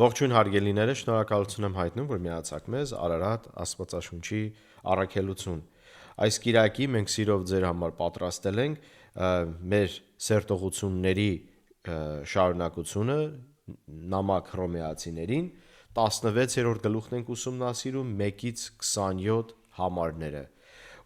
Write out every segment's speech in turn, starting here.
Ողջույն հարգելիները, շնորհակալություն եմ հայտնում, որ միացաք մեզ Արարատ Աստվածաշունչի առաքելություն։ Այս կիրակի մենք սիրով ձեր համար պատրաստել ենք մեր սերտողությունների շարունակությունը նամակ հռոմեացիներին 16-րդ գլուխն ենք ուսումնասիրում 1-ից 27 համարները։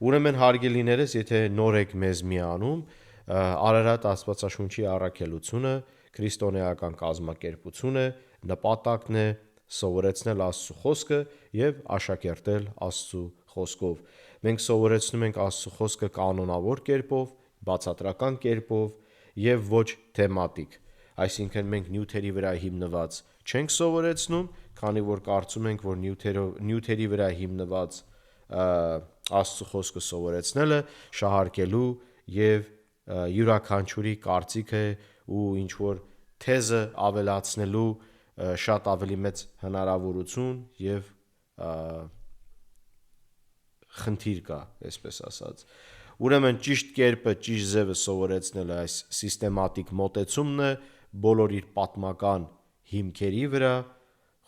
Ուրեմն հարգելիներս, եթե նոր եք մեզ միանում, Արարատ Աստվածաշունչի առաքելությունը քրիստոնեական կազմակերպություն է, նպատակն է սովորեցնել Աստծո խոսքը եւ աշակերտել Աստծո խոսքով։ Մենք սովորեցնում ենք Աստծո խոսքը կանոնավոր կերպով, բացատրական կերպով եւ ոչ թեմատիկ։ Այսինքն մենք նյութերի վրա հիմնված չենք սովորեցնում, քանի որ կարծում ենք, որ նյութերի վրա հիմնված Աստծո խոսքը սովորեցնելը շահարկելու եւ յուրաքանչյուրի կարծիքը ու ինչ որ թեզը ավելացնելու շատ ավելի մեծ հնարավորություն եւ խնդիր կա, այսպես ասած։ Ուրեմն ճիշտ կերպը, ճիշտ ձևը սովորեցնելը այս սիստեմատիկ մոտեցումն է բոլոր իր պատմական հիմքերի վրա,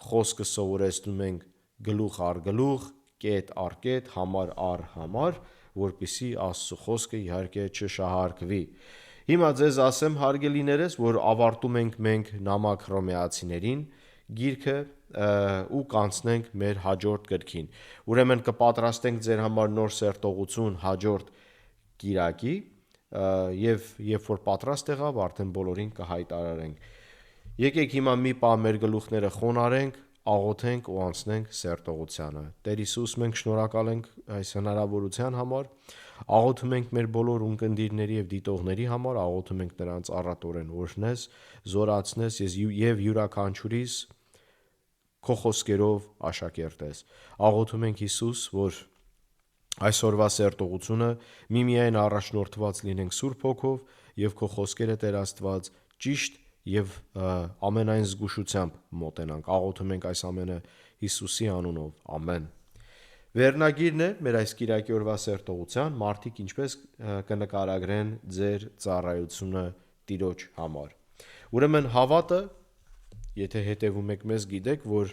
խոսքը սովորեցնում ենք գլուխ առ գլուխ, կետ առ կետ, համար առ համար, որպեսզի Աստծո խոսքը իհարկե չշահարկվի։ Հիմա ձեզ ասեմ, հարգելիներս, որ ավարտում ենք մենք նամակ հռոմեացիներին գիրքը ու կանցնենք մեր հաջորդ գրքին։ Ուրեմն կպատրաստենք ձեր համար նոր սերտողություն հաջորդ կիրակի եւ երբ որ պատրաստ եղավ, արդեն բոլորին կհայտարարենք։ Եկեք հիմա մի պահ մեր գլուխները խոնարհենք, աղոթենք ու անցնենք սերտողությանը։ Տեր Հիսուս, մենք շնորհակալ ենք այս հնարավորության համար, աղոթում ենք մեր բոլոր ունկնդիրների եւ դիտողների համար, աղոթում ենք նրանց առատորեն օրհնես, զորացնես եւ յուրաքանչյուրիս քո խոսքերով աշակերտես։ Աղոթում ենք Հիսուս, որ այսօրվա սերտողությունը միմիայն առաջնորդված լինենք Սուրբ Հոգով եւ քո խոսքերը Տեր Աստված ճիշտ եւ ամենայն զգուշությամբ մոտենանք։ Աղոթում ենք այս ամենը Հիսուսի անունով։ Ամեն։ Վերնագիրն է մեր այս կիրակի օրվա սերտողության մարդիկ ինչպես կնկարագրեն ձեր ծառայությունը Տիրոջ համար։ Ուրեմն հավատը, եթե հետևում եք մեզ, գիտեք, որ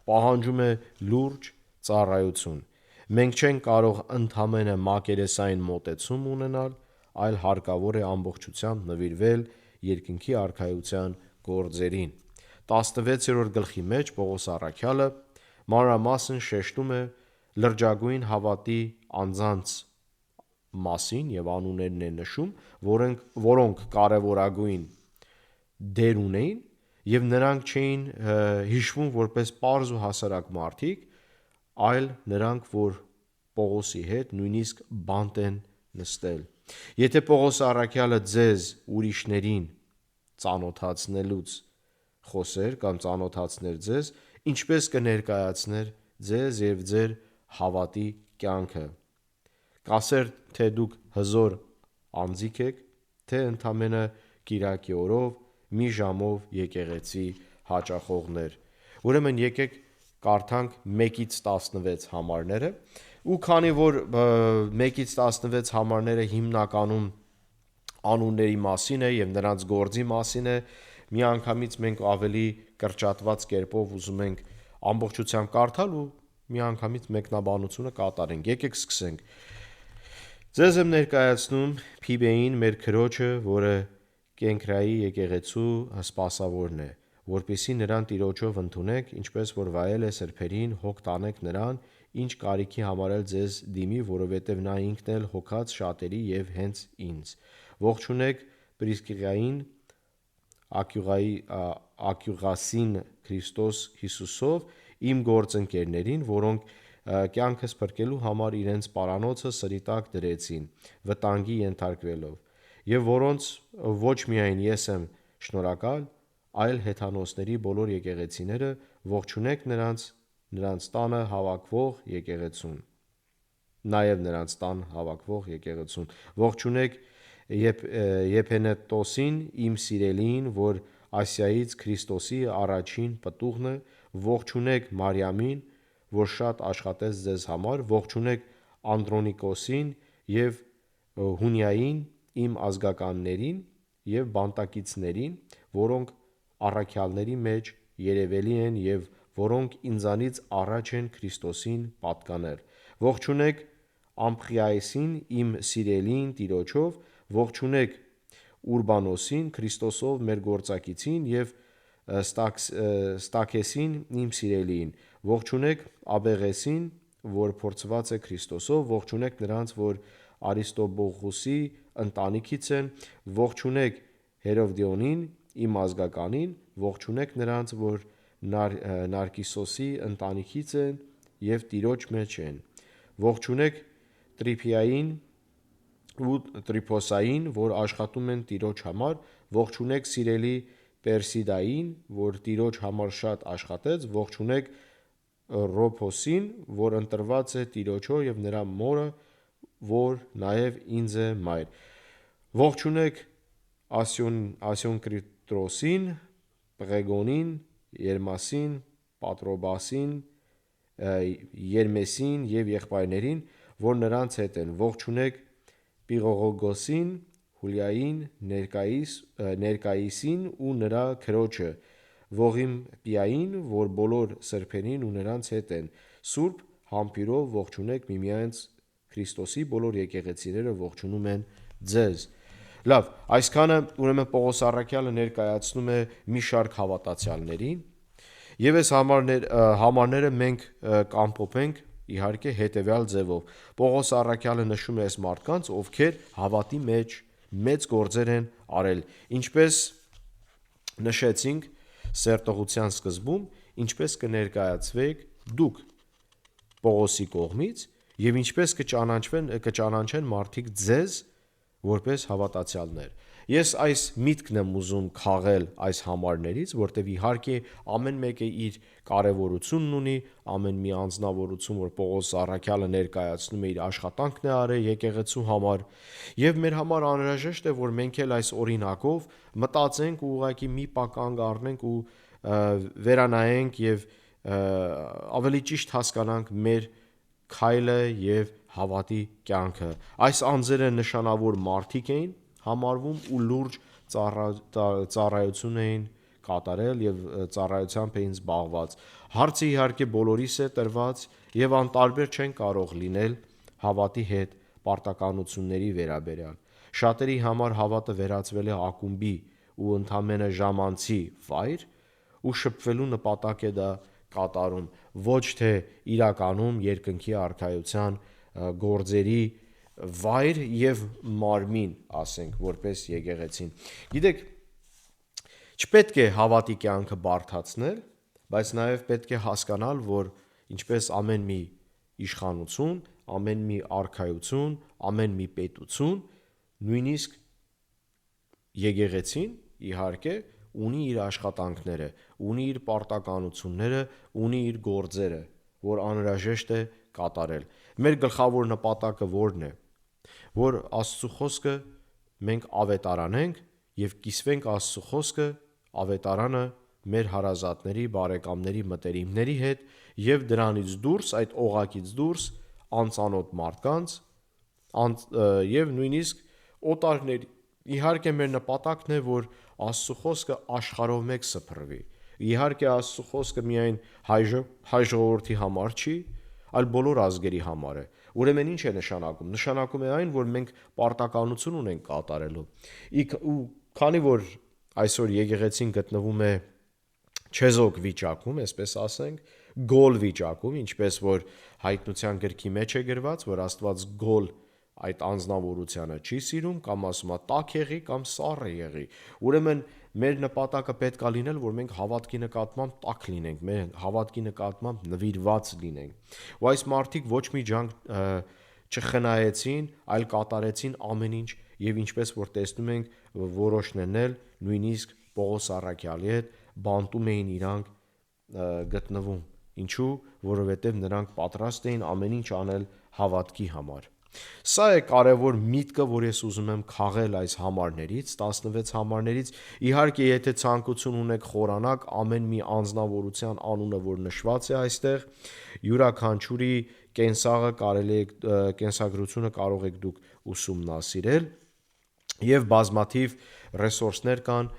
պահանջում է լուրջ ծառայություն։ Մենք չենք կարող ընդհանրապես մակերեսային մոտեցում ունենալ, այլ հարկավոր է ամբողջությամբ նվիրվել երկնքի արքայության գործերին։ 16-րդ գլխի մեջ Պողոս առաքյալը մանրամասն շեշտում է լրջագույն հավատի անձանց մասին եւ անուններն է նշում, որոնք կարևորագույն դեր ունեին եւ նրանք չէին հիշվում որպես պարզ ու հասարակ մարդիկ, այլ նրանք, որ Պողոսի հետ նույնիսկ բանտ են նստել։ Եթե Պողոս առաքյալը ձեզ ուրիշներին ծանոթացնելուց խոսեր կամ ծանոթացներ ձեզ, ինչպես կներկայացներ ձեզ եւ ձեր հավատի կյանքը։ Կասեր, թե դուք հզոր անձիկ եք, թե ընդամենը կիրակի օրով մի ժամով եկեղեցի հաճախողներ։ Ուրեմն եկեք կարդանք 1-ից 16 համարները, ու քանի որ 1-ից 16 համարները հիմնականում անունների մասին է եւ նրանց գործի մասին է, միանգամից մենք ավելի կրճատված կերպով ուզում ենք ամբողջությամբ կարդալ ու միանգամից մեկնաբանությունը կատարենք։ Եկեք սկսենք։ Ձեզ եմ ներկայացնում Փիբեին, մեր քրոջը, որը Կենքրայի եկեղեցու սպասավորն է, որպեսզի նրան Տիրոջով ընդունեք, ինչպես որ վայել է սրբերին, հոգ տանեք նրան, ինչ կարիքի համարել ձեզ դիմի, որովհետև նա ինքն էլ հոգաց շատերի եւ հենց ինձ։ Ողջունեք Պրիսկիլային, Ակյուղասին Քրիստոս Հիսուսով իմ գործընկերներին, որոնք կյանքս փրկելու համար իրենց պարանոցը սրի տակ դրեցին, վտանգի ենթարկվելով, եւ որոնց ոչ միայն ես եմ շնորհակալ, այլ հեթանոսների բոլոր եկեղեցիները, ողջունեք նրանց տանը հավաքվող եկեղեցուն։ Նաև նրանց տան հավաքվող եկեղեցուն։ Ողջունեք Եփենետոսին, իմ սիրելիին, որ Ասիայից Քրիստոսի առաջին պտուղն է, ողջունեք Մարիամին, որ շատ աշխատեց ձեզ համար, ողջունեք Անդրոնիկոսին եւ Հունիային, իմ ազգականներին եւ բանտակիցներին, որոնք առաքյալների մեջ երևելի են և որոնք ինձանից առաջ են Քրիստոսին պատկանել։ Ողջունեք Ամփիայեսին, իմ սիրելիին Տիրոջով, ողջունեք Ուրբանոսին, Քրիստոսով մեր գործակիցին և Ստաքեսին, իմ սիրելիին, ողջունեք Աբեղեսին, որ փորձված է Քրիստոսով, ողջունեք նրանց, որ Արիստոբուխոսի ընտանիքից են, ողջունեք Հերովդիոնին, իմ ազգականին, ողջունեք նրանց, որ Նարկիսոսի ընտանիքից են և Տիրոջ մեջ են, ողջունեք Տրիփիային ու Տրիփոսային, որ աշխատում են Տիրոջ համար, ողջունեք սիրելի Պերսիդային, որ Տիրոջ համար շատ աշխատեց, ողջունեք Ռոփոսին, որ ընտրված է Տիրոջով և նրա մորը, որ նաև ինձ է մայր, ողջունեք Ասյոնկրիտրոսին, Պղեգոնին, Երմասին, Պատրոբասին, Երմեսին և եղբայրներին, որ նրանց հետ են, ողջունեք Պիղողոգոսին, Հուլիային, Ներկայիսին ու նրա քրոջը, Ողիմպիային, որ բոլոր սրբերին ու նրանց հետ են, սուրբ համբույրով ողջունեք միմյանց, Քրիստոսի բոլոր եկեղեցիները ողջունում են ձեզ։ Լավ, այսքանը ուրեմն Պողոս առաքյալը ներկայացնում է մի շարք հավատացյալներին, եւ այս համարները մենք կամփոփենք իհարկե հետեւյալ ձևով։ Պողոս առաքյալը նշում է այս մարդկանց, ովքեր հավատի մեջ մեծ գործեր են արել, ինչպես նշեցինք սերտողության սկզբում, ինչպես կներկայացվեք դուք Պողոսի կողմից եւ ինչպես կճանաչեն մարդիկ ձեզ որպես հավատացյալներ։ Ես այս միտքն եմ ուզում քաղել այս համարներից, որտեղ իհարկե ամեն մեկը իր կարևորությունն ունի, ամեն մի անձնավորություն, որ Պողոս առաքյալը ներկայացնում է, իր աշխատանքն է արել եկեղեցու համար, եւ մեր համար անհրաժեշտ է, որ մենք էլ այս օրինակով մտածենք ու ուղղակի մի պահ կանգ առնենք ու վերանայենք եւ ավելի ճիշտ հասկանանք մեր քայլը եւ հավատի կյանքը։ Այս անձերը նշանավոր մարդիկ էին համարվում ու լուրջ ծառայություն էին կատարել եւ ծառայությամբ էին զբաղված։ Հարցը իհարկե բոլորիս է տրված եւ անտարբեր չեն կարող լինել հավատի հետ պարտականությունների վերաբերյալ։ Շատերի համար հավատը վերածվել է ակումբի ու ընդամենը ժամանցի վայր ու շփվելու նպատակ է դա կատարում, ոչ թե իրականում երկնքի արքայության գործերի վայր եւ մարմին, ասենք, որպես եկեղեցին։ Գիտեք, չպետք է հավատի կյանքը բարդացնել, բայց նաև պետք է հասկանալ, որ ինչպես ամեն մի իշխանություն, ամեն մի արքայություն, ամեն մի պետություն, նույնիսկ եկեղեցին, իհարկե, ունի իր աշխատանքները, ունի իր պարտականությունները, ունի իր գործերը, որ անհրաժեշտ է կատարել։ Մեր գլխավոր նպատակը ո՞րն է, որ Աստծո խոսքը մենք ավետարանենք եւ կիսվենք Աստծո խոսքը, ավետարանը մեր հարազատների, բարեկամների, մտերիմների հետ եւ դրանից դուրս, այդ օղակից դուրս անծանոթ մարդկանց եւ նույնիսկ օտարների։ Իհարկե մեր նպատակն է, որ Աստծո խոսքը աշխարհով մեկ սփռվի։ Իհարկե Աստծո խոսքը միայն հայ ժողովրդի համար չի, այլ բոլոր ազգերի համար է։ Ուրեմն ինչ է նշանակում։ Նշանակում է այն, որ մենք պարտականություն ունենք կատարելու։ Ու քանի որ այսօր եկեղեցին գտնվում է չեզոք վիճակում, այսպես ասենք, գոլ վիճակում, ինչպես որ հայտնության գրքի մեջ է գրված, որ Աստված գոլ այդ անձնավորությունը չի սիրում, կամ ասում է տաք եղի կամ սառը եղի։ Ուրեմն մեր նպատակը պետք է լինել, որ մենք հավատքի նկատմամբ տաք լինենք, մեր հավատքի նկատմամբ նվիրված լինենք։ Ու այս մարդիկ ոչ մի ջանք չխնայեցին, այլ կատարեցին ամեն ինչ, եւ ինչպես որ տեսնում ենք, որոշներն էլ նույնիսկ Պողոս առաքյալի հետ բանտում էին իրանք գտնվում։ Ինչու՞, որովհետև նրանք պատրաստ էին ամեն ինչ անել հավատքի համար։ Սա է կարևոր միտքը, որ ես ուզում եմ քաղել այս համարներից, 16 համարներից։ Իհարկե, եթե ցանկություն ունեք խորանաք ամեն մի անձնավորության անունը, որ նշված է այստեղ, յուրաքանչյուրի կենսագրությունը կարող եք դուք ուսումնասիրել եւ բազմաթիվ ռեսուրսներ կան,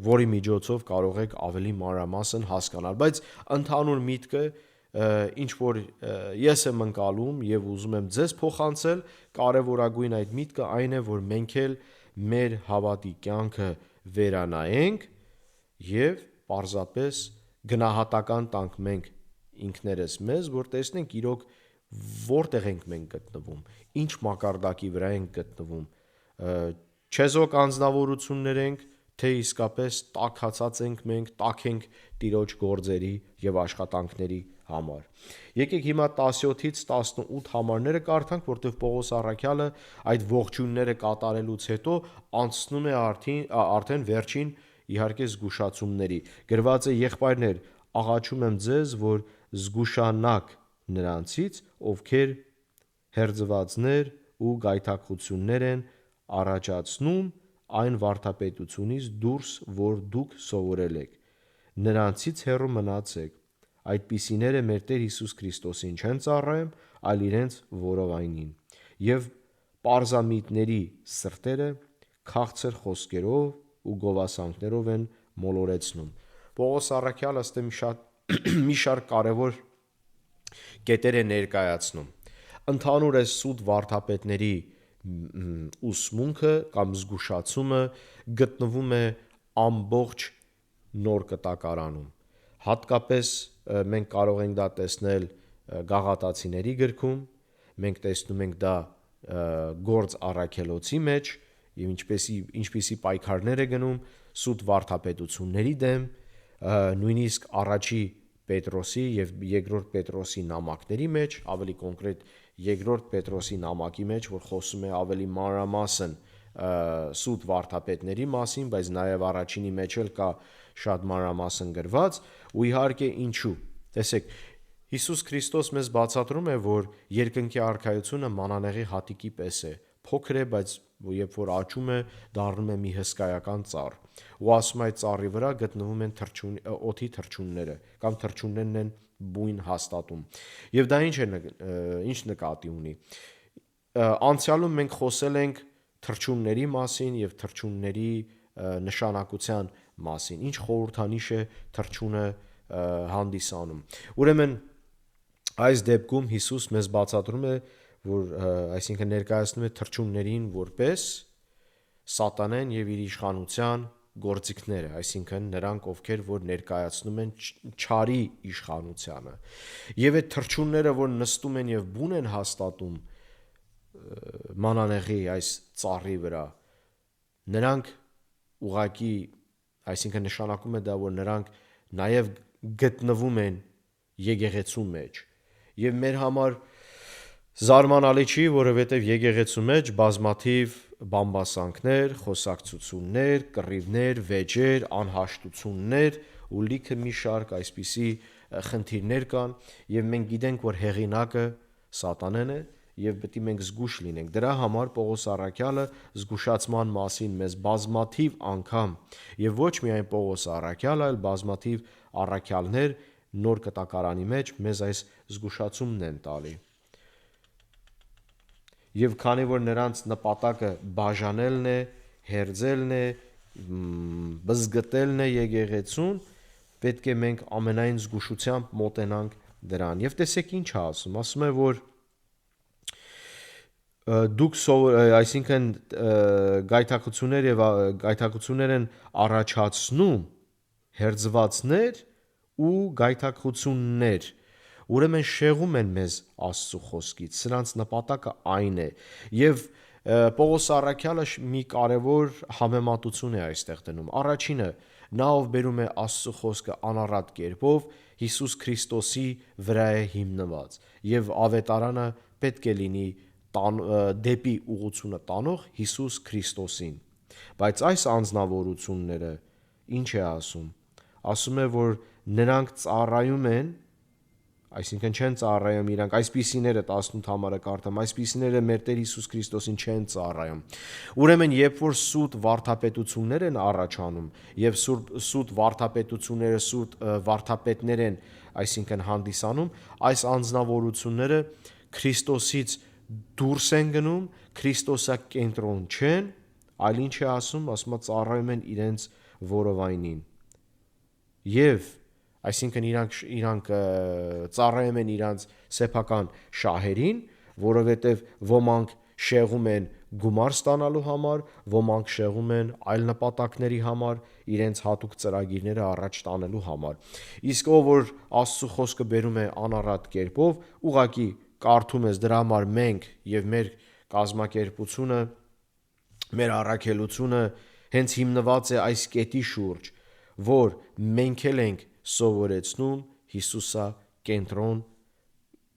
որի միջոցով կարող եք ավելի մանրամասն հասկանալ, բայց ընդհանուր միտքը ինչ որ ես եմ ընկալում եւ ուզում եմ ձեզ փոխանցել, կարեւորագույն այդ միտքը այն է, որ մենք էլ մեր հավատի կյանքը վերանայենք եւ պարզապես գնահատական տանք մենք ինքներս մեզ, որ տեսնենք իրոք որտեղ ենք մենք գտնվում, ինչ մակարդակի վրա ենք գտնվում, չեզոք անձնավորություններ ենք, թե իսկապես տաքացած ենք մենք, տաք ենք Տիրոջ գործերի եւ աշխատանքների համար։ Եկեք հիմա 17-ից 18 համարները կարդանք, որտեղ Պողոս առաքյալը այդ ողջույնները կատարելուց հետո անցնում է արդեն վերջին իհարկե զգուշացումների։ Գրված է. եղբայրներ, աղաչում եմ ձեզ, որ զգուշանաք նրանցից, ովքեր հերձվածներ ու գայթակղություններ են առաջացնում այն վարդապետությունից դուրս, որ դուք սովորել եք, նրանցից հեռու մնացեք, այդպիսիները մեր Տեր Հիսուս Քրիստոսին չեն ծառայում, այլ իրենց որովայնին, եւ պարզամիտների սրտերը քաղցր խոսքերով ու գովասանքներով են մոլորեցնում։ Պողոս առաքյալը ըստ մի շարք կարևոր կետեր է ներկայացնում։ Ընդհանուր է սուտ վարդապետների ուսմունքը կամ զգուշացումը գտնվում է ամբողջ նոր կտակարանում։ Հատկապես մենք կարող ենք դա տեսնել Գաղատացիների գրքում, մենք տեսնում ենք դա Գործ առաքելոցի մեջ եւ ինչպիսի պայքարներ է գնում սուտ վարդապետությունների դեմ, նույնիսկ առաջի Պետրոսի եւ երկրորդ Պետրոսի նամակների մեջ, ավելի կոնկրետ երկրորդ Պետրոսի նամակի մեջ, որ խոսում է ավելի մանրամասն սուտ վարդապետների մասին, բայց նաեւ առաջինի մեջ էլ կա շատ մանրամասն գրված, ու իհարկե ինչու։ Տեսեք, Հիսուս Քրիստոս մեզ բացատրում է, որ երկնքի արքայությունը մանանեղի հատիկի պես է, փոքր է, բայց երբ որ աճում է, դառնում է մի հսկայական ծառ։ Ու ասում այդ ծառի վրա գտնվում են օդի թռչունները, կամ թռչուններն են բույն հաստատում։ Եվ դա ինչ նկատի ունի։ Անցյալում մենք խոսել ենք թռչունների մասին եւ թռչունների նշանակության մասին, ինչ խորհրդանիշ է թռչունը հանդիսանում։ Ուրեմն այս դեպքում Հիսուս մեզ բացատրում է, որ այսինքն ներկայացնում է թռչուններին որպես սատանեն եւ իր իշխանության գործիքները, այսինքն նրանք, ովքեր որ ներկայացնում են չարի իշխանությանը։ Եվ այդ թռչունները, որ նստում են եւ բուն են հաստատում մանանեղի այս ծառի վրա, նրանք ուղակի, այսինքն նշանակում է դա, որ նրանք նաեւ գտնվում են եկեղեցու մեջ։ Եվ մեր համար զարմանալի չի, որովհետև եկեղեցու մեջ բազմաթիվ բամբասանքներ, խոսակցություններ, կռիվներ, վեճեր, անհաշտություններ ու լիքը մի շարք այսպիսի խնդիրներ կան, եւ մենք գիտենք, որ հեղինակը սատանեն է, եւ պետք է մենք զգուշ լինենք։ Դրա համար Պողոս առաքյալը զգուշացման մասին մեզ բազմաթիվ անգամ, եւ ոչ միայն Պողոս առաքյալը, այլ բազմաթիվ առաքյալներ նոր կտակարանի մեջ մեզ այս զգուշացումն են տալի։ Եվ քանի որ նրանց նպատակը բաժանելն է, հերձելն է, բզգտելն է եկեղեցուն, պետք է մենք ամենայն զգուշությամբ մոտենանք դրան։ Եվ տեսեք ինչ է ասում է, որ դուք այսինքն գայթակղություններ են առաջացնում հերձվածներ ու գայթակղություններ, ուրեմն շեղում են մեզ Աստծո խոսքից, սրանց նպատակը այն է։ Եվ Պողոս առաքյալը մի կարևոր համեմատություն է այստեղ դնում։ Առաջինը, նա ով բերում է Աստծո խոսքը անառատ կերպով, Հիսուս Քրիստոսի վրա է հիմնված, եւ ավետարանը պետք է լինի դեպի ուղղությունը տանող Հիսուս Քրիստոսին։ Բայց այս անձնավորությունները ինչ է ասում։ Ասում է, որ նրանք ծառայում են, այսինքն չեն ծառայում իրանք, այսպիսիները 18 համարը կարդամ, այսպիսիները մեր Տեր Հիսուս Քրիստոսին չեն ծառայում։ Ուրեմն երբ որ սուտ վարդապետություններ են առաջանում եւ սուտ վարդապետությունները սուտ վարդապետներ են, այսինքն հանդիսանում, այս անձնավորությունները Քրիստոսից դուրս են գնում, Քրիստոսակենտրոն չեն, այլ ինչ է ասում, ասում է ծառայում են իրենց որովայնին։ Եվ այսինքն իրանք ծառայում են իրանք սեփական շահերին, որովհետև ոմանք շեղում են գումար ստանալու համար, ոմանք շեղում են այլ նպատակների համար, իրենց հատուկ ծրագիրները առաջ տանելու համար։ Իսկ ով որ Աստծո խոսքը բերում է անառատ կերպով, ուղղակի կարդում ես, դրա համար մենք եւ մեր կազմակերպությունը, մեր առաքելությունը հենց հիմնված է այս կետի շուրջ, որ մենք էլ ենք սովորեցնում Հիսուսակենտրոն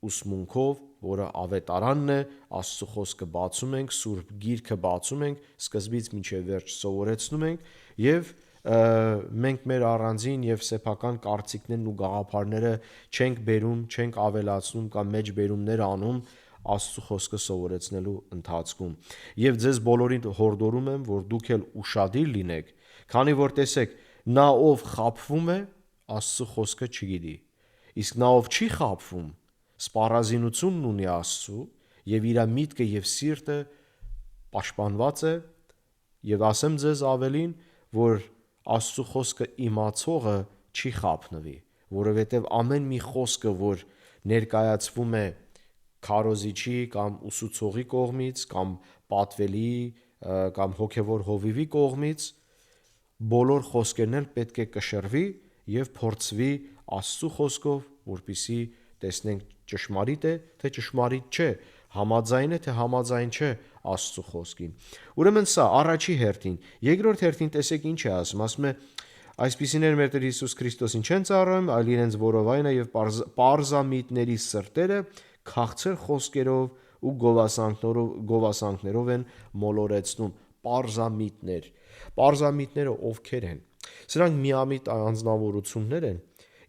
ուսմունքով, որը ավետարանն է, Աստծո խոսքը բացում ենք, Սուրբ Գիրքը բացում ենք, սկզբից մինչև վերջ սովորեցնում ենք եւ մենք մեր առանձին եւ սեփական կարծիքներն ու գաղափարները չենք բերում, չենք ավելացնում կամ մեջբերումներ անում Աստծո խոսքը սովորեցնելու ընթացքում։ Եվ ձեզ բոլորին հորդորում եմ, որ դուք էլ ուշադիր լինեք, քանի որ տեսեք, նա ով խաբվում է, Աստծո խոսքը չգիտի։ Իսկ նա ով չի խաբվում, սպառազինությունն ունի Աստծո եւ իր միտքը եւ սիրտը պաշտպանված է, եւ ասեմ ձեզ ավելին, որ Աստծո խոսքը իմացողը չի խաբնվի, որովհետեւ ամեն մի խոսքը, որ ներկայացվում է քարոզիչի կամ ուսուցողի կողմից կամ պատվելի կամ հոգևոր հովիվի կողմից, բոլոր խոսքերն էլ պետք է կշռվի եւ փորձվի Աստծո խոսքով, որպիսի տեսնենք ճշմարիտ է, թե ճշմարիտ չէ, համաձայն է, թե համաձայն չէ Աստծո խոսքին։ Ուրեմն սա առաջի հերթին, երկրորդ հերթին տեսեք ինչ է ասում է. այսպիսիներ մեր Տեր Հիսուս Քրիստոսին չեն ծառայում, այլ իրենց որովայնը եւ պարզամիտների սրտերը քաղցր խոսքերով ու գովասանքներով են մոլորեցնում։ Պարզամիտները ովքեր են։ Սրանք միամիտ անձնավորություններ են,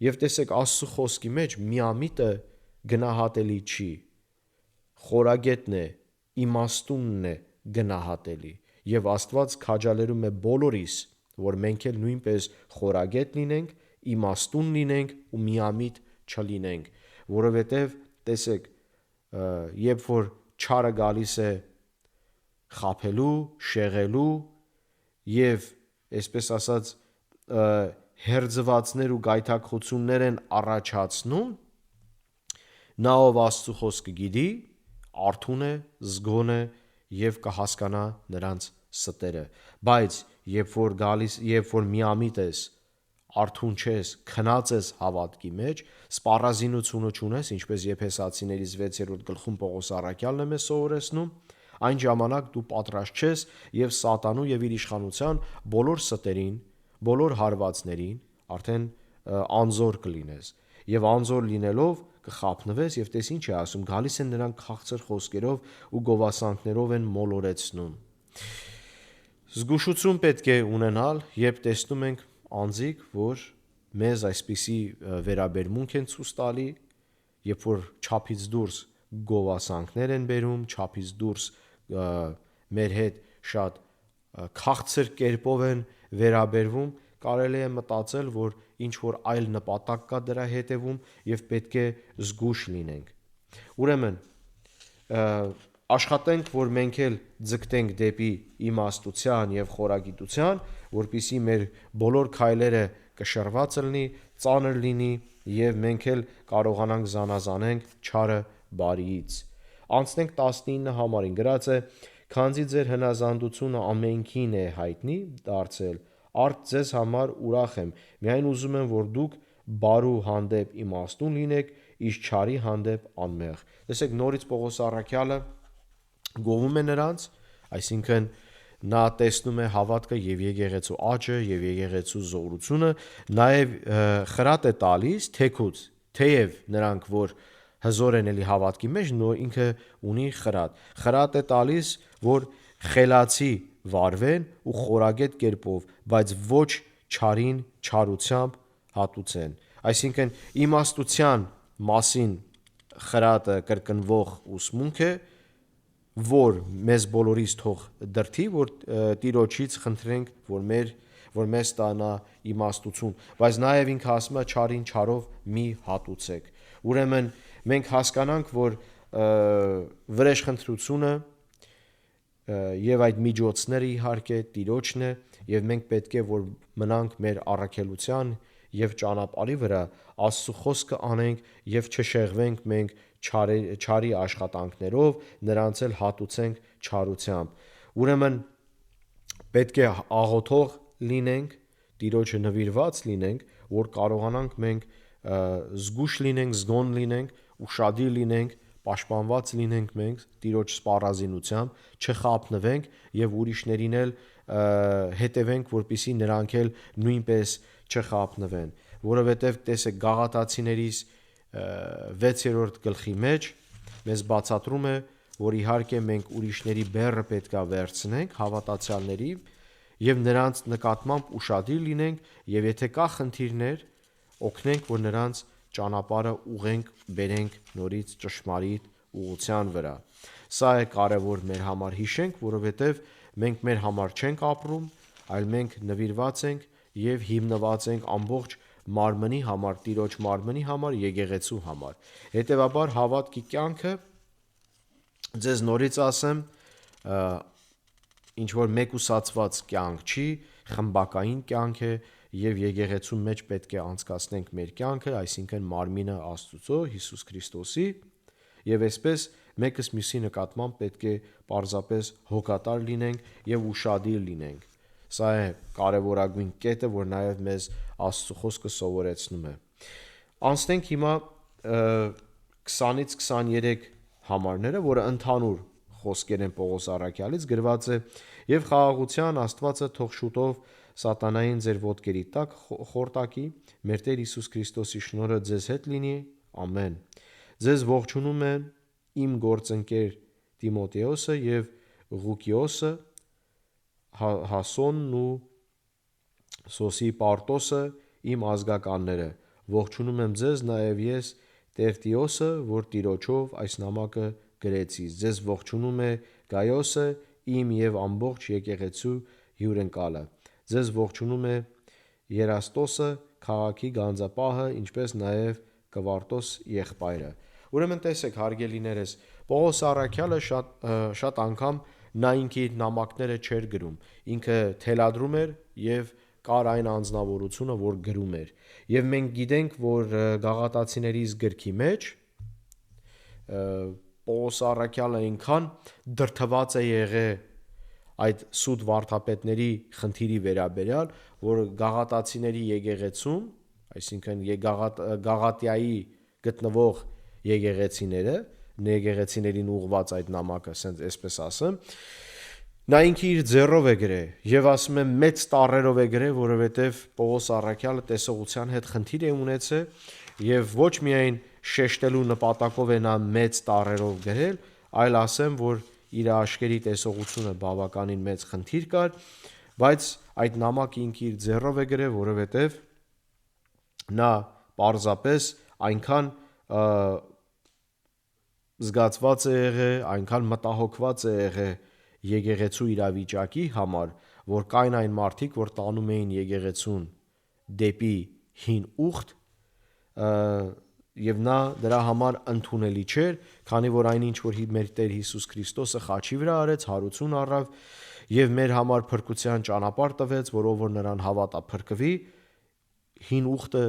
եւ տեսեք Աստծո խոսքի մեջ միամիտը գնահատելի չի, խորագետն է, իմաստունն է գնահատելի, եւ Աստված քաջալերում է բոլորիս, որ մենք էլ նույնպես խորագետ լինենք, իմաստուն լինենք ու միամիտ չլինենք, որովհետև տեսեք, երբ որ չարը գալիս է խաբելու, շեղելու եւ այսպես ասած հերձվածներ ու գայթակղություններ են առաջացնում, նա ով Աստծո խոսքը գիտի, արթուն է, զգոն է եւ կհասկանա նրանց ստերը, բայց երբ որ միամիտ ես, արթուն չես, քնած ես հավատքի մեջ, սպառազինությունը չունես, ինչպես Եփեսացիներին 6-րդ գլխում Պողոս առաքյալն է մեզ սովորեցնում, այն ժամանակ դու պատրաստ չես եւ սատանու եւ իր իշխանության բոլոր ստերին, բոլոր հարվածներին արդեն անզոր կլինես եւ անզոր լինելով կխաբնվես եւ տես ինչ է ասում, գալիս են նրանք քաղցր խոսքերով ու գովասանքներով են մոլորեցնում։ Զգուշություն պետք է ունենալ, երբ տեսնում ենք անձիկ, որ մեզ այսպիսի վերաբերմունք են ցույց տալի, երբ որ չափից դուրս գովասանքներ են բերում, չափից դուրս մեր հետ շատ քաղցր կերպով են վերաբերվում, կարելի է մտածել, որ ինչ որ այլ նպատակ կա դրա հետևում եւ պետք է զգուշ լինենք։ Ուրեմն աշխատենք, որ մենք էլ ձգտենք դեպի իմաստության եւ խորագիտության, որպիսի մեր բոլոր քայլերը կշռված լինի, ծանր լինի եւ մենք էլ կարողանանք զանազանենք չարը բարիից։ Անցնենք 19 համարին, գրած է. «Քանզի ձեր հնազանդությունը ամենքին է հայտնի դարձել, արդ ձեզ համար ուրախ եմ, միայն ուզում եմ, որ դուք բարու հանդեպ իմաստուն լինեք, իսկ չարի հանդեպ անմեղ»։ Տեսեք, նորից Պողոս առաքյալը գովում է նրանց, այսինքն նա տեսնում է հավատքը եւ եկեղեցու աճը եւ եկեղեցու զորությունը, նաեւ խրատ է տալիս թեև նրանք որ հզոր են էլի հավատքի մեջ, նո ինքը ունի խրատ է տալիս, որ խելացի վարվեն ու խորագետ կերպով, բայց ոչ չարին չարությամբ հատուցեն։ Այսինքն իմաստության մասին խրատը կրկնվող ուսմունք է, որ մեզ բոլորիս թող դրդի, որ Տիրոջից խնդրենք, որ մեզ տանա իմաստություն, բայց նաև ինքը ասում է չարին չարով մի հատուցեք։ Ուրեմն մենք հասկանանք, որ վրեժխնդրությունը եւ այդ միջոցները իհարկե Տիրոջն է, եւ մենք պետք է որ մնանք մեր առաքելության եւ ճանապարհի վրա, Աստծո խոսքը անենք եւ չշեղվենք մենք չարի աշխատանքներով, նրանց էլ հատուցենք չարությամբ։ Ուրեմն պետք է աղոթող լինենք, Տիրոջը նվիրված լինենք, որ կարողանանք մենք զգուշ լինենք, զգոն լինենք, ուշադիր լինենք, պաշտպանված լինենք մենք Տիրոջ սպառազինությամբ, չխաբնվենք եւ ուրիշներին էլ հետևենք, որպեսզի նրանք էլ նույնպես չխաբնվեն, որովհետեւ տեսեք Գաղատացիներիս 6-րդ գլխի մեջ մեզ բացատրում է, որ իհարկե մենք ուրիշների բեռը պետքա վերցնենք հավատացյալների եւ նրանց նկատմամբ ուշադիր լինենք եւ եթե կա խնդիրներ, օգնենք, որ նրանց ճանապարհը ուղենք, բերենք նորից ճշմարիտ ուղղության վրա։ Սա է կարևոր մեր համար հիշենք, որովհետև մենք մեր համար չենք ապրում, այլ մենք նվիրված ենք եւ հիմնված ենք ամբողջ մարմնի համար, Տիրոջ մարմնի համար, եկեղեցու համար։ Հետևաբար հավատքի կյանքը ձեզ նորից ասեմ, ինչ որ մեկուսացված կյանք չի, խմբակային կյանք է եւ եկեղեցու մեջ պետք է անցկացնենք մեր կյանքը, այսինքն մարմինը Աստծո, Հիսուս Քրիստոսի եւ այսպես մեկս մյուսի նկատմամբ պետք է պարզապես հոգատար լինենք եւ ուշադիր լինենք։ Սա է կարևորագույն կետը, որ նաեւ մեզ Աստծո խոսքը սովորեցնում է։ Անցնենք հիմա 20-ից 23 համարները, որը ընդհանուր խոսքեր են Պողոս առաքյալից գրված է եւ խաղաղության Աստվածը թող շուտով սատանային ձեր ոտքերի տակ խորտակի, մեր Տեր Հիսուս Քրիստոսի շնորհը ձեզ հետ լինի, ամեն։ Ձեզ ողջունում է իմ գործընկեր Տիմոթեոսը եւ Ղուկիոսը, Հասոնն ու Սոսիպարտոսը, իմ ազգականները։ Ողջունում եմ ձեզ նաեւ ես Տերտիոսը, որ Տիրոջով այս նամակը գրեցի։ Ձեզ ողջունում է Գայոսը, իմ եւ ամբողջ եկեղեցու հյուրընկալը։ Ձեզ ողջունում է Երաստոսը, քաղաքի գանձապահը, ինչպես նաև Կվարտոս եղբայրը։ Ուրեմն տեսեք, հարգելիներս, Պողոս առաքյալը շատ անգամ նա ինքի նամակները չէր գրում, ինքը թելադրում էր եւ կար այն անձնավորությունը, որ գրում էր։ Եվ մենք գիտենք, որ Գաղատացիներիս գրքի մեջ Պողոս առաքյալը այնքան դրդված է եղել այդ սուտ վարդապետների խնդիրի վերաբերյալ, որ Գաղատացիների եկեղեցում, այսինքն Գաղատիայի գտնվող եկեղեցիները, եկեղեցիներին ուղված այդ նամակը, ասենց այսպես ասեմ, նա ինքը իր ձեռով է գրել եւ ասում եմ մեծ տառերով է գրել, որովհետեւ Պողոս առաքյալը տեսողության հետ խնդիր է ունեցել եւ ոչ միայն շեշտելու նպատակով է նա մեծ տառերով գրել, այլ ասեմ, որ իր աշկերի տեսողությունը բավականին մեծ խնդիր կար, բայց այդ նամակը ինքը իր ձեռով է գրել, որովհետև նա պարզապես այնքան զգացված է եղել, այնքան մտահոգված է եղել եկեղեցու իրավիճակի համար, որ կային այն մարդիկ, որ տանում էին եկեղեցուն դեպի հին ուխտ, եւ նա դրա համար ընդունելի չէր, քանի որ այնինչ որ մեր Տեր Հիսուս Քրիստոսը խաչի վրա արեց, հարություն առավ եւ մեր համար փրկության ճանապարհ տվեց, որով որ նրան հավատա փրկվի, հին ուխտը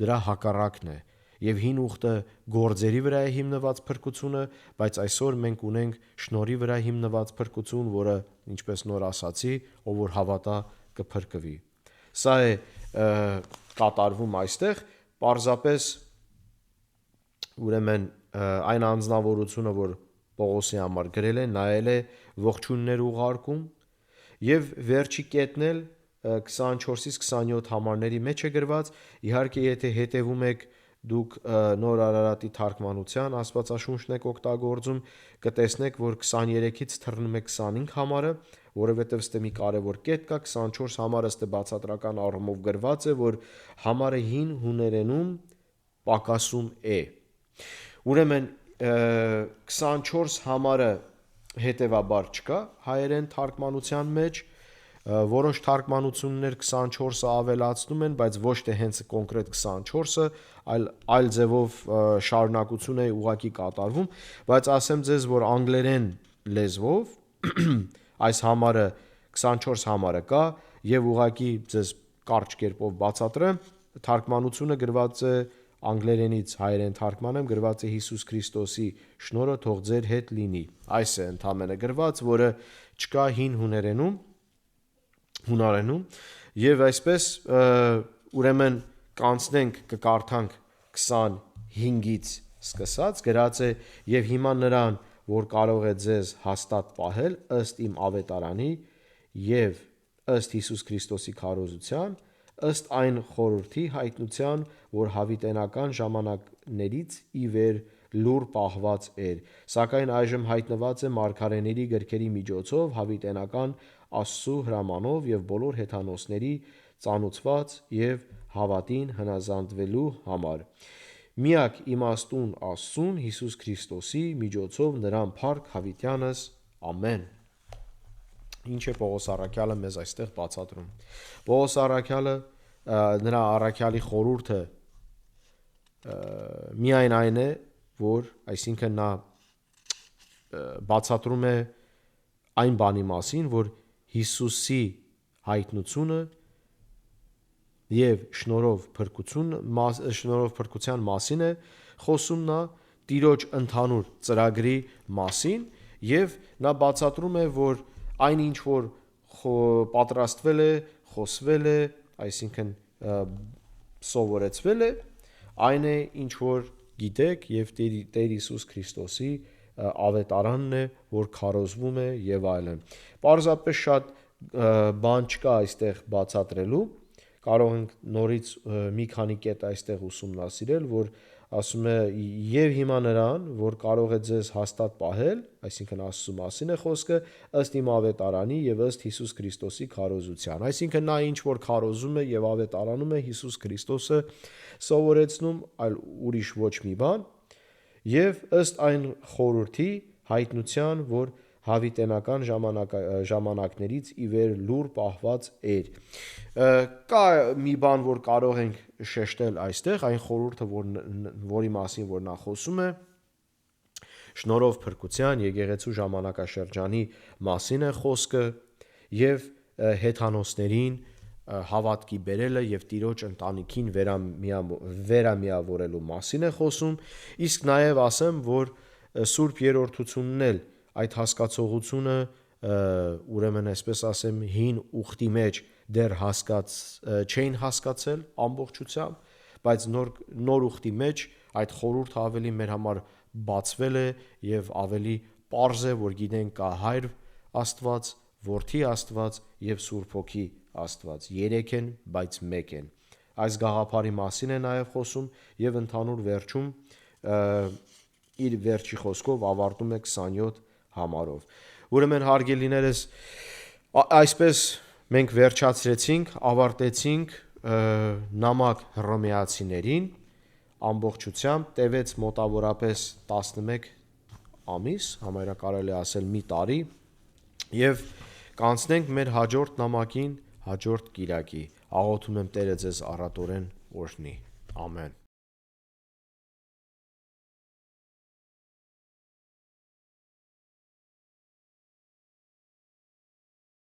դրա հակառակն է եւ հին ուխտը գործերի վրա է հիմնված փրկությունը, բայց այսօր մենք ունենք շնորհի վրա հիմնված փրկություն, որը ինչպես նոր ասացի, ով որ հավատա կփրկվի։ Սա է կատարվում այստեղ, պարզապես ուրեմն այն անձնավորությունը, որ Պողոսի համար գրել է, նայել է ողջույններ ուղարկում եւ վերջի կետն էլ 24-ից 27 համարների մեջ է գրված, իհարկե եթե հետևում եք դուք նոր Արարատի թարգմանության Աստվածաշունչն եք օգտագործում, կտեսնեք, որ 23-ից թռնում է 25 համարը, որովհետև ստե մի կարևոր կետ կա, 24 համարը ստե բացատրական առումով գրված է, որ համարը հին հուներենում պակասում է։ Ուրեմն 24 համարը հետևաբար չկա հայերեն թարգմանության մեջ, որոշ թարգմանություններ 24-ը ավելացնում են, բայց ոչ թե հենց կոնկրետ 24-ը, այլ ձևով շարունակություն է ուղղակի կատարվում, բայց ասեմ ձեզ, որ անգլերեն լեզվով այս համարը 24 համարը կա եւ ուղղակի ձեզ կարճ կերպով բացատրեմ, թարգմանությունը գրված է անգլերենից հայերեն թարգմանեմ, գրված է Հիսուս Քրիստոսի շնորհը թող ձեր հետ լինի։ Այս է ընդհանրապես գրված, որը չկա հին հունարենում, եւ այսպես ուրեմն կանցնենք կկարդանք 25-ից սկսած, գրած է եւ հիմա նրան, որ կարող է ձեզ հաստատ պահել ըստ իմ ավետարանի եւ ըստ Հիսուս Քրիստոսի քարոզության, ըստ այն խորհրդի հայտնության, որ հավիտենական ժամանակներից ի վեր լուր պահված էր, սակայն այժմ հայտնված է մարգարեների գրքերի միջոցով հավիտենական Աստծու հրամանով եւ բոլոր հեթանոսների ծանուցված եւ հավատին հնազանդվելու համար։ Միակ իմաստուն Աստծուն Հիսուս Քրիստոսի միջոցով նրան փառք հավիտյանս ամեն։ Ինչ է Պողոս առաքյալը մեզ այստեղ բացատրում։ Պողոս առաքյալը նրա առաքյալի խորհուրդը միայն այն է, որ այսինքն նա բացատրում է այն բանի մասին, որ Հիսուսի հայտնությունը եւ շնորհով փրկության մասին է խոսում նա, Տիրոջ ընդհանուր ծրագրի մասին, եւ նա բացատրում է, որ այն ինչ որ պատրաստվել է, խոսվել է, այսինքն սովորեցվել է, այն է ինչ որ գիտեք եւ Տեր Հիսուս Քրիստոսի ավետարանն է, որ քարոզվում է եւ այլն։ Պարզապես շատ բան չկա այստեղ բացատրելու, կարող ենք նորից մի քանի կետ այստեղ ուսումնասիրել, որ ասում է եւ հիմա նրան, որ կարող է ձեզ հաստատ պահել, այսինքն Աստծու մասին է խոսքը, ըստ իմ ավետարանի եւ ըստ Հիսուս Քրիստոսի քարոզության։ Այսինքն նա ինչ որ քարոզում է եւ ավետարանում է Հիսուս Քրիստոսը սովորեցնում, այլ ուրիշ ոչ մի բան, եւ ըստ այն խորհրդի հայտնության, որ հավիտենական ժամանակներից ի վեր լուր պահված էր։ Կա մի բան, որ կարող ենք շեշտել այստեղ, այն խորհուրդը, որի մասին որ նա խոսում է, շնորհով փրկության եկեղեցու ժամանակաշրջանի մասին է խոսքը եւ հեթանոսներին հավատքի բերելը եւ Տիրոջ ընտանիքին վերամիավորելու մասին է խոսում, իսկ նաեւ ասեմ, որ Սուրբ Երրորդությունն էլ այդ հասկացողությունը ուրեմն այսպես ասեմ հին ուխտի մեջ դեռ չէին հասկացել ամբողջությամբ, բայց նոր ուխտի մեջ այդ խորհուրդը ավելի մեր համար բացվել է եւ ավելի պարզ է, որ գիտենք կա Հայր Աստված, Որդի Աստված եւ Սուրբ Հոգի Աստված, երեք են, բայց մեկ են։ Այս գաղափարի մասին է նաեւ խոսում եւ ընդհանուր վերջում իր վերջի խոսքով ավարտում է 27 համարով։ Ուրեմն հարգելիներս, այսպես մենք վերջացրեցինք, ավարտեցինք նամակ հռոմեացիներին ամբողջությամբ, տևեց մոտավորապես 11 ամիս, համարյա կարելի ասել մի տարի, եւ կանցնենք մեր հաջորդ նամակին, հաջորդ կիրակի։ Աղոթում եմ Տերը ձեզ առատորեն օրհնի։ Ամեն։